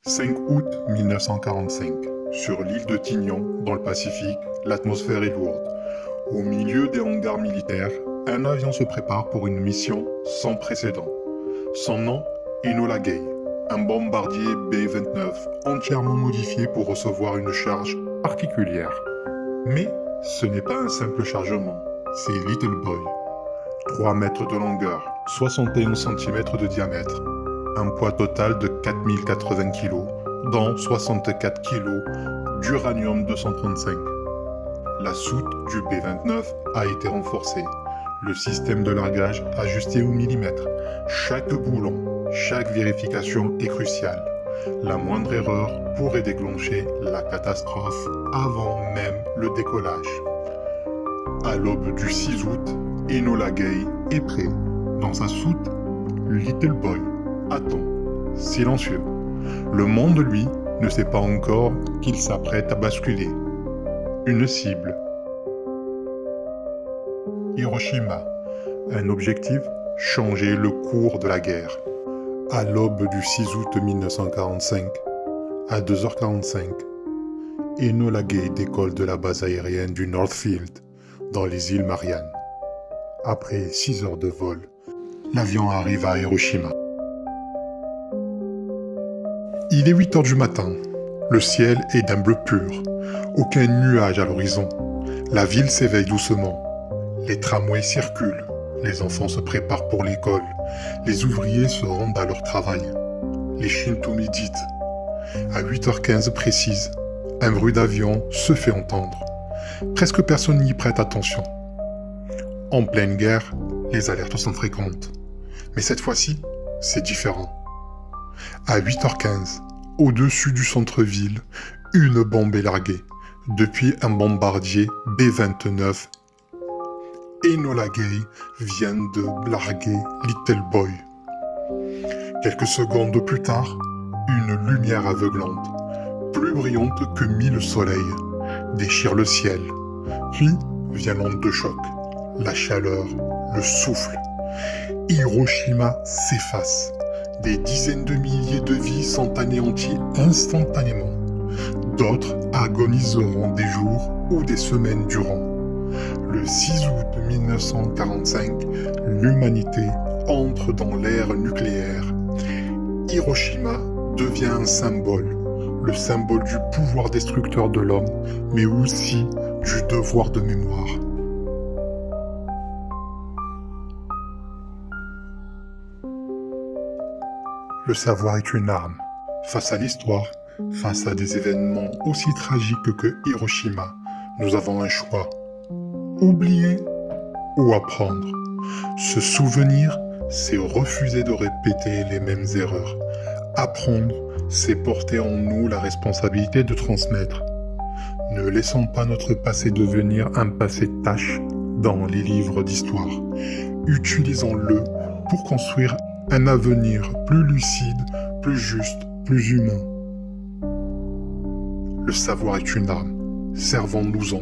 5 août 1945. Sur l'île de Tinian, dans le Pacifique, l'atmosphère est lourde. Au milieu des hangars militaires, un avion se prépare pour une mission sans précédent. Son nom, Enola Gay, un bombardier B-29 entièrement modifié pour recevoir une charge particulière. Mais ce n'est pas un simple chargement, c'est Little Boy. 3 mètres de longueur, 71 cm de diamètre, un poids total de 4080 kg, dont 64 kg d'uranium-235. La soute du B-29 a été renforcée, le système de largage ajusté au millimètre. Chaque boulon, chaque vérification est cruciale. La moindre erreur pourrait déclencher la catastrophe avant même le décollage. À l'aube du 6 août, Enola Gay est prêt. Dans sa soute, Little Boy attend, silencieux. Le monde, lui, ne sait pas encore qu'il s'apprête à basculer. Une cible. Hiroshima. Un objectif, changer le cours de la guerre. À l'aube du 6 août 1945, à 2h45, Enola Gay décolle de la base aérienne du Northfield, dans les îles Mariannes. Après 6 heures de vol, l'avion arrive à Hiroshima. Il est 8 heures du matin. Le ciel est d'un bleu pur. Aucun nuage à l'horizon. La ville s'éveille doucement. Les tramways circulent. Les enfants se préparent pour l'école. Les ouvriers se rendent à leur travail. Les Shinto méditent. À 8h15 précise, un bruit d'avion se fait entendre. Presque personne n'y prête attention. En pleine guerre, les alertes sont fréquentes. Mais cette fois-ci, c'est différent. À 8h15, au-dessus du centre-ville, une bombe est larguée depuis un bombardier B-29. Enola Gay vient de larguer Little Boy. Quelques secondes plus tard, une lumière aveuglante, plus brillante que 1000 soleils, déchire le ciel. Puis vient l'onde de choc, la chaleur, le souffle. Hiroshima s'efface. Des dizaines de milliers de vies sont anéanties instantanément. D'autres agoniseront des jours ou des semaines durant. Le 6 août 1945, l'humanité entre dans l'ère nucléaire. Hiroshima devient un symbole, le symbole du pouvoir destructeur de l'homme, mais aussi du devoir de mémoire. Le savoir est une arme. Face à l'histoire, face à des événements aussi tragiques que Hiroshima, nous avons un choix. Oublier ou apprendre. Se souvenir, c'est refuser de répéter les mêmes erreurs. Apprendre, c'est porter en nous la responsabilité de transmettre. Ne laissons pas notre passé devenir un passé tâche dans les livres d'histoire. Utilisons-le pour construire un avenir plus lucide, plus juste, plus humain. Le savoir est une arme. Servons-nous-en.